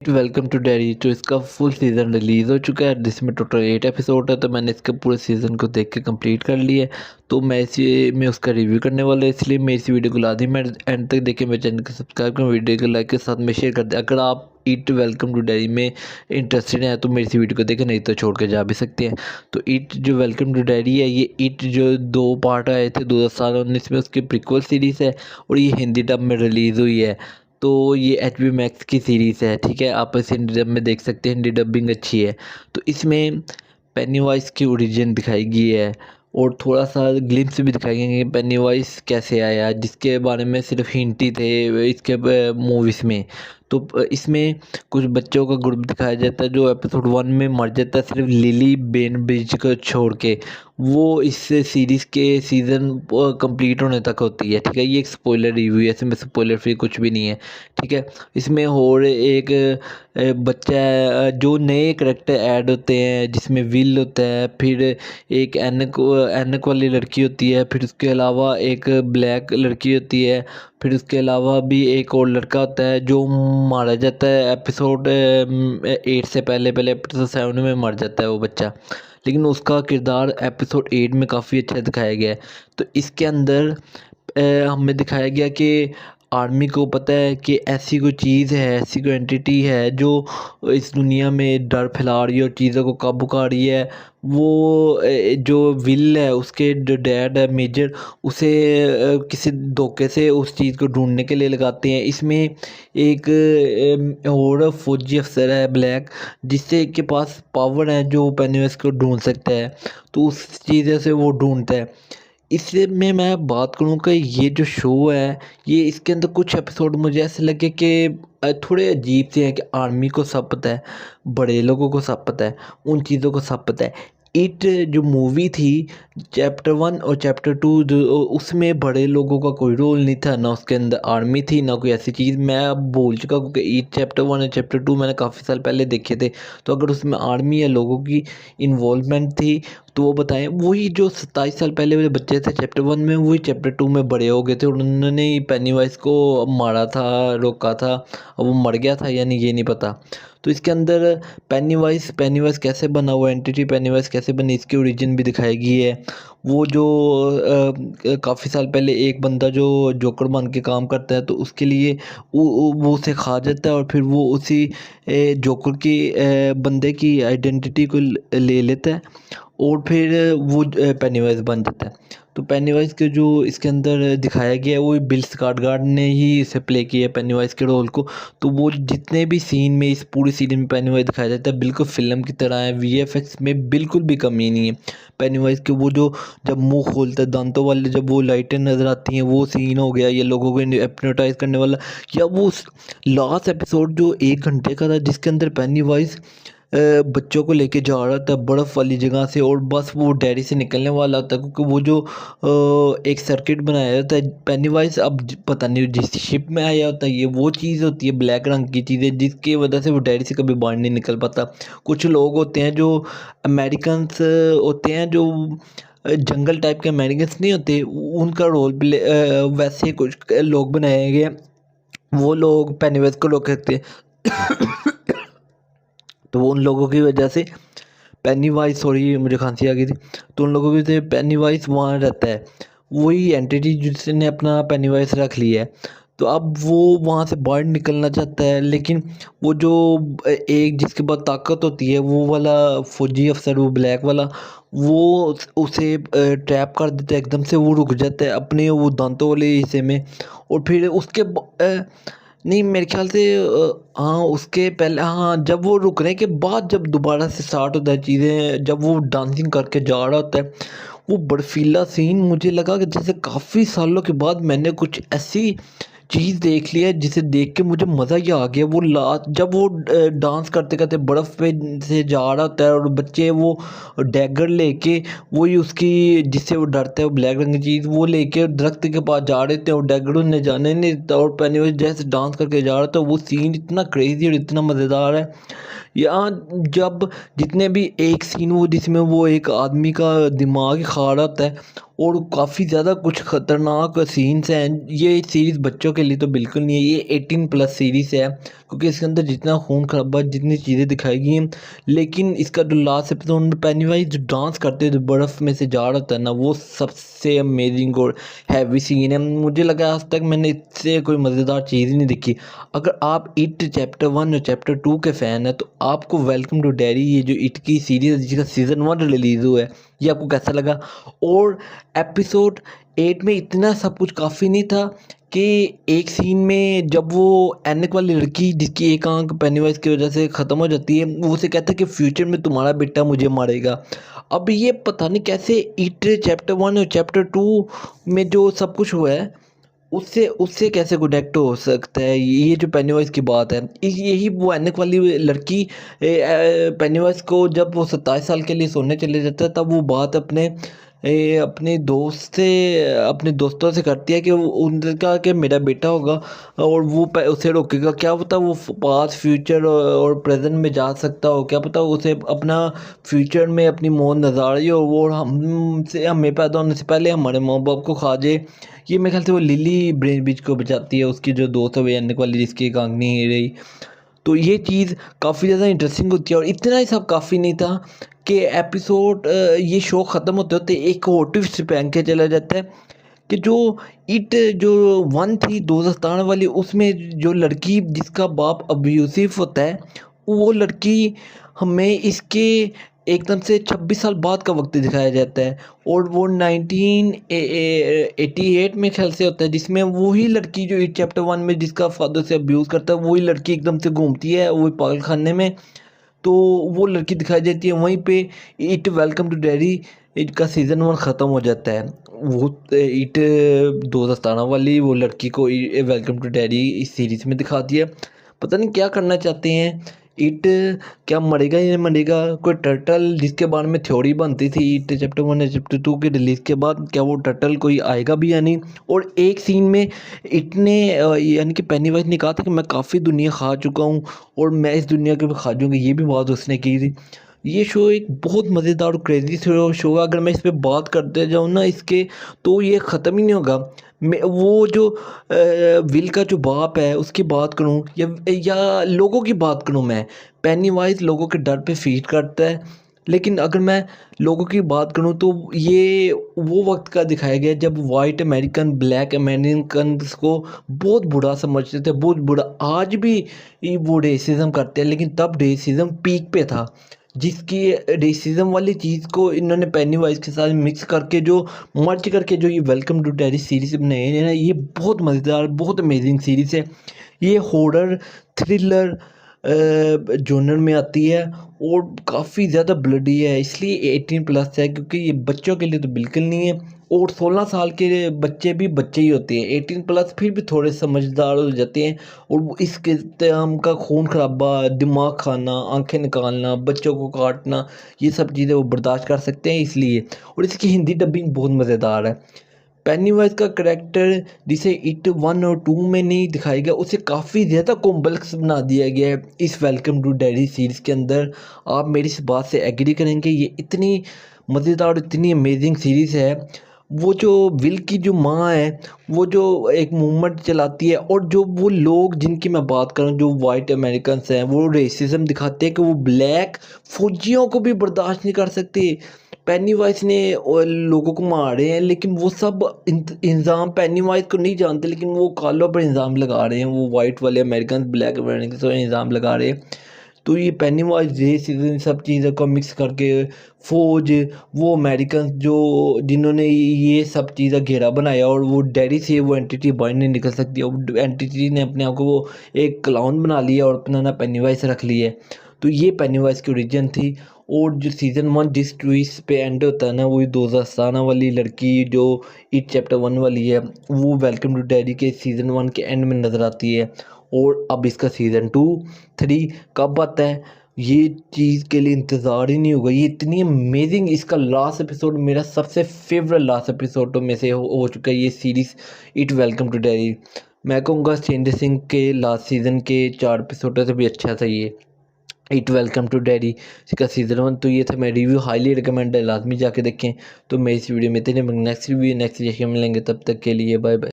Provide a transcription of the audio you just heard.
Welcome to dairy. तो इसका full season release हो चुका है जिसमें टोटल 8 एपिसोड है। तो मैंने इसके पूरे सीज़न को देख के कंप्लीट कर लिया है। तो मैं इसी में उसका रिव्यू करने वाला है, इसलिए मैं इसी वीडियो को ला दी। मैं एंड तक देखे मेरे चैनल को सब्सक्राइब करें, वीडियो को लाइक के साथ में शेयर कर दें। अगर आप इट वेलकम टू डैरी में इंटरेस्टेड हैं तो मेरी इसी वीडियो को देखें, नहीं तो छोड़ के जा भी सकते हैं। तो इट जो वेलकम टू डैरी है, ये इट जो 2 पार्ट आए थे 2019 में, उसकी प्रीक्वल सीरीज़ है और ये हिंदी डब में रिलीज़ हुई है। तो ये एच बी मैक्स की सीरीज़ है, ठीक है। आप इसे हिंदी डब में देख सकते हैं, हिंदी डबिंग अच्छी है। तो इसमें पेनीवाइज की ओरिजिन दिखाई गई है और थोड़ा सा ग्लिम्स भी दिखाई गई है कि पेनीवाइज कैसे आया, जिसके बारे में सिर्फ हिंट ही थे इसके मूवीज़ में। तो इसमें कुछ बच्चों का ग्रुप दिखाया जाता है जो एपिसोड 1 में मर जाता है, सिर्फ लिली बेन ब्रिज को छोड़ के। वो इस सीरीज़ के सीज़न कंप्लीट होने तक होती है, ठीक है। ये एक स्पॉइलर रिव्यू है, इसमें स्पॉइलर फ्री कुछ भी नहीं है, ठीक है। इसमें और एक बच्चा है, जो नए करेक्टर ऐड होते हैं जिसमें विल होता है, फिर एक एनक वाली लड़की होती है, फिर उसके अलावा एक ब्लैक लड़की होती है, फिर उसके अलावा भी एक और लड़का होता है जो मारा जाता है एपिसोड 8 से पहले। पहले एपिसोड 7 में मर जाता है वो बच्चा, लेकिन उसका किरदार एपिसोड 8 में काफ़ी अच्छा दिखाया गया है। तो इसके अंदर हमें दिखाया गया कि आर्मी को पता है कि ऐसी कोई चीज़ है, ऐसी कोई एंटिटी है जो इस दुनिया में डर फैला रही है और चीज़ों को काबू कर रही है। वो जो विल है, उसके जो डैड है मेजर, उसे किसी धोखे से उस चीज़ को ढूंढने के लिए लगाते हैं। इसमें एक और फौजी अफसर है ब्लैक, जिससे के पास पावर है जो पेनिवेस को ढूंढ सकता है। तो उस चीज़ से वो ढूंढता है। इससे में मैं बात करूँ कि ये जो शो है, ये इसके अंदर कुछ एपिसोड मुझे ऐसे लगे कि थोड़े अजीब से हैं कि आर्मी को सब पता है, बड़े लोगों को सब पता है, उन चीज़ों को सब पता है। इट जो मूवी थी, चैप्टर 1 और चैप्टर 2, जो उसमें बड़े लोगों का कोई रोल नहीं था, ना उसके अंदर आर्मी थी, ना कोई ऐसी चीज़। मैं अब भूल चुका क्योंकि इट चैप्टर 1 और चैप्टर 2 मैंने काफ़ी साल पहले देखे थे। तो अगर उसमें आर्मी या लोगों की इन्वॉल्वमेंट थी तो वो बताएं। वही जो 27 साल पहले वाले बच्चे थे चैप्टर 1 में, वही चैप्टर 2 में बड़े हो गए थे और उन्होंने ही पेनीवाइज को मारा था, रोका था। अब वो मर गया था यानी ये नहीं पता। तो इसके अंदर पेनीवाइज कैसे बना, वो एंटिटी पेनीवाइज कैसे बनी, इसकी ओरिजिन भी दिखाई गई है। वो जो काफ़ी साल पहले एक बंदा जो जोकर बन के काम करता है, तो उसके लिए वो उसे खा जाता है और फिर वो उसी जोकर की बंदे की आइडेंटिटी को ले लेता है और फिर वो पेनीवाइज बन जाता है। तो पेनीवाइज के जो इसके अंदर दिखाया गया है, वो बिल स्कार्सगार्ड ने ही इसे प्ले किया है पेनीवाइज के रोल को। तो वो जितने भी सीन में, इस पूरी सीरीज में पेनीवाइज दिखाया जाता है बिल्कुल फिल्म की तरह है। वीएफएक्स में बिल्कुल भी कमी नहीं है। पेनीवाइज के वो जो जब मुंह खोलता है दांतों वाले, जब वो लाइटें नज़र आती हैं, वो सीन हो गया, या लोगों को हिप्नोटाइज करने वाला, या वो लास्ट एपिसोड जो 1 घंटे का था जिसके अंदर पेनीवाइज बच्चों को लेके जा रहा था बर्फ़ वाली जगह से, और बस वो डैडी से निकलने वाला था, क्योंकि वो जो एक सर्किट बनाया होता है पेनीवाइज, अब पता नहीं जिस शिप में आया होता है, ये वो चीज़ होती है ब्लैक रंग की चीज़ें, जिसकी वजह से वो डैडी से कभी बाहर नहीं निकल पाता। कुछ लोग होते हैं जो अमेरिकन्स होते हैं, जो जंगल टाइप के अमेरिकन्स नहीं होते, उनका रोल प्ले वैसे ही कुछ लोग बनाए गए हैं। वो लोग पेनीवाइज को रोक सकते हैं। तो वो उन लोगों की वजह से पेनीवाइज, सॉरी मुझे खांसी आ गई थी, तो उन लोगों की वजह से पेनीवाइज वहाँ रहता है। वही एंटिटी जिसने अपना पेनीवाइज रख लिया है। तो अब वो वहाँ से बाहर निकलना चाहता है, लेकिन वो जो एक जिसके पास ताकत होती है, वो वाला फौजी अफसर, वो ब्लैक वाला, वो उसे ट्रैप कर देता है एकदम से। वो रुक जाता है अपने वो दांतों वाले हिस्से में, और फिर उसके नहीं, मेरे ख्याल से हाँ उसके पहले, हाँ जब वो रुकने के बाद जब दोबारा से स्टार्ट होता है चीज़ें, जब वो डांसिंग करके जा रहा होता है, वो बर्फीला सीन मुझे लगा कि जैसे काफ़ी सालों के बाद मैंने कुछ ऐसी चीज़ देख ली है जिसे देख के मुझे मज़ा ही आ गया। वो लास्ट जब वो डांस करते करते बर्फ़ पे से जा रहा होता है और बच्चे वो डैगर लेके, वही उसकी जिससे वो डरता है, वो ब्लैक रंग की चीज़ वो लेके दरख्त के पास जा रहे थे और डैगर उन्हें जाने नहीं देता, और पेनीवाइज जैसे डांस करके जा रहा था। वो सीन इतना क्रेजी और इतना मज़ेदार है। यहाँ जब जितने भी एक सीन वो जिसमें वो एक आदमी का दिमाग ही खा रहा होता है, और काफ़ी ज़्यादा कुछ ख़तरनाक सीन्स हैं। ये सीरीज़ बच्चों के लिए तो बिल्कुल नहीं है, ये 18 प्लस सीरीज़ है क्योंकि इसके अंदर जितना खून खराबा जितनी चीज़ें दिखाई गई हैं। लेकिन इसका जो लास्ट एपिसोड में पेनीवाइज जो डांस करते हैं, जो बर्फ़ में से जा रहा था ना, वो सबसे अमेजिंग और हैवी सीन है। मुझे लगा आज तक मैंने इससे कोई मज़ेदार चीज़ ही नहीं देखी। अगर आप इट चैप्टर 1 और चैप्टर 2 के फ़ैन हैं तो आपको वेलकम टू डैडी, ये जो इट की सीरीज़ है जिसका सीज़न 1 रिलीज़ हुआ है, ये आपको कैसा लगा? और एपिसोड 8 में इतना सब कुछ काफ़ी नहीं था कि एक सीन में जब वो एनिक वाली लड़की जिसकी एक आंख पेनीवाइज की वजह से ख़त्म हो जाती है, वो उसे कहता है कि फ्यूचर में तुम्हारा बेटा मुझे मारेगा। अब ये पता नहीं कैसे इट चैप्टर 1 और चैप्टर 2 में जो सब कुछ हुआ है उससे उससे कैसे कनेक्ट हो सकता है? ये जो पेनीवाइज़ की बात है, यही वो ऐनक वाली लड़की पेनीवाइज़ को जब वो 27 साल के लिए सोने चले जाता है, तब वो बात अपने दोस्त से, अपने दोस्तों से करती है कि उनका कि मेरा बेटा होगा और वो उसे रोकेगा। क्या पता वो पास्ट फ्यूचर और प्रेजेंट में जा सकता हो, क्या पता उसे अपना फ्यूचर में अपनी मौत नज़र आ रही हो, वो हमें पैदा होने से पहले हमारे माँ बाप को खा जाए। ये मेरे ख्याल से वो लिली ब्रेन बीच को बचाती है, उसकी जो दोस्त है एनिक वाली जिसकी एक आंख नहीं रही। तो ये चीज़ काफ़ी ज़्यादा इंटरेस्टिंग होती है और इतना ही सब काफ़ी नहीं था कि एपिसोड ये शो ख़त्म होते होते एक और ट्विस्ट पे के चला जाता है कि जो इट जो 1 थी 2017 वाली, उसमें जो लड़की जिसका बाप अब्यूसिव होता है, वो लड़की हमें इसके एकदम से 26 साल बाद का वक्त दिखाया जाता है और वो 1988 में ख्याल से होता है, जिसमें वही लड़की जो इट चैप्टर 1 में जिसका फादर से अब्यूज़ करता है, वही लड़की एकदम से घूमती है वही पागल खाने में। तो वो लड़की दिखाई देती है वहीं पे। It welcome to daddy it का सीज़न 1 ख़त्म हो जाता है। वो इट 2017 वाली वो लड़की को वेलकम टू डैडी इस सीरीज़ में दिखाती है। पता नहीं क्या करना चाहते हैं। इट क्या मरेगा या नहीं मरेगा? कोई टर्टल जिसके बारे में थ्योरी बनती थी इट चैप्टर 1 या चैप्टर 2 के रिलीज़ के बाद, क्या वो टर्टल कोई आएगा भी या नहीं? और एक सीन में इट ने यानी कि पेनीवाइज़ ने कहा था कि मैं काफ़ी दुनिया खा चुका हूँ और मैं इस दुनिया को भी खा जाऊँगी, ये भी बात उसने की थी। ये शो एक बहुत मज़ेदार और क्रेज़ी शो है। अगर मैं इस पे बात करते जाऊँ ना इसके, तो ये ख़त्म ही नहीं होगा। मैं वो जो विल का जो बाप है उसकी बात करूँ या लोगों की बात करूँ मैं, पेनीवाइज़ लोगों के डर पे फ़ीड करता है। लेकिन अगर मैं लोगों की बात करूँ तो ये वो वक़्त का दिखाया गया है जब वाइट अमेरिकन, ब्लैक अमेरिकन्स को बहुत बुरा समझते थे, बहुत बुरा। आज भी वो रेसिज़्म करते हैं, लेकिन तब रेसिज़्म पीक पे था। जिसकी रेसिज़्म वाली चीज़ को इन्होंने पेनीवाइज़ के साथ मिक्स करके जो मर्ज करके जो ये वेलकम टू डैडी सीरीज़ बनाई है ना, ये बहुत मज़ेदार, बहुत अमेजिंग सीरीज़ है। ये हॉरर थ्रिलर जॉनर में आती है और काफ़ी ज़्यादा ब्लडी है, इसलिए 18 प्लस है क्योंकि ये बच्चों के लिए तो बिल्कुल नहीं है। और 16 साल के बच्चे भी बच्चे ही होते हैं, 18 प्लस फिर भी थोड़े समझदार हो जाते हैं। और वो इस किस्म का खून खराबा, दिमाग खाना, आंखें निकालना, बच्चों को काटना, ये सब चीज़ें वो बर्दाश्त कर सकते हैं इसलिए। और इसकी हिंदी डबिंग बहुत मज़ेदार है। पेनीवाइज़ का करैक्टर जिसे इट 1 और 2 में नहीं दिखाया गया, उसे काफ़ी ज़्यादा कॉम्प्लेक्स बना दिया गया है इस वेलकम टू डैडी सीरीज़ के अंदर। आप मेरी इस बात से एग्री करेंगे, ये इतनी मज़ेदार और इतनी अमेजिंग सीरीज़ है। वो जो विल की जो माँ है, वो जो एक मूवमेंट चलाती है, और जो वो लोग जिनकी मैं बात कर रहा हूँ जो वाइट अमेरिकन्स हैं, वो रेसिज्म दिखाते हैं कि वो ब्लैक फौजियों को भी बर्दाश्त नहीं कर सकते। पेनीवाइज ने लोगों को मारे हैं, लेकिन वो सब इल्ज़ाम पेनीवाइज को नहीं जानते, लेकिन वो कालों पर इल्ज़ाम लगा रहे हैं। वो वाइट वाले अमेरिकन ब्लैक अमेरिकन पर इल्ज़ाम लगा रहे हैं। तो ये पेनीवाइज ये सब चीज़ों को मिक्स करके फ़ौज, वो अमेरिकन जो जिन्होंने ये सब चीज़ें घेरा बनाया, और वो डैडी से वो एंटिटी बाहर नहीं निकल सकती, और एंटिटी ने अपने आप को वो एक क्लाउन बना लिया और अपना ना पेनीवाइज रख लिया है। तो ये पेनीवाइज की ओरिजिन थी। और जो सीज़न 1 जिस ट्विस्ट पे एंड होता है ना, वही 2017 वाली लड़की जो इट चैप्टर 1 वाली है, वो वेलकम टू डैडी के सीज़न 1 के एंड में नज़र आती है। और अब इसका सीज़न 2, 3 कब आता है, ये चीज़ के लिए इंतज़ार ही नहीं होगा। ये इतनी अमेजिंग, इसका लास्ट एपिसोड मेरा सबसे फेवरेट लास्ट एपिसोडों में से हो चुका है ये series it welcome to daddy. मैं कहूँगा स्ट्रेंजर थिंग्स के लास्ट सीज़न के 4 एपिसोडों से भी अच्छा था ये। इट वेलकम टू डैडी इसका सीज़न 1। तो ये था मेरा रिव्यू, हाईली रिकमेंड है, लाजमी जाके देखें। तो मैं इस वीडियो में इतने नेक्स्ट रिव्यू नेक्स्ट जैसे मिलेंगे, तब तक के लिए बाय बाय।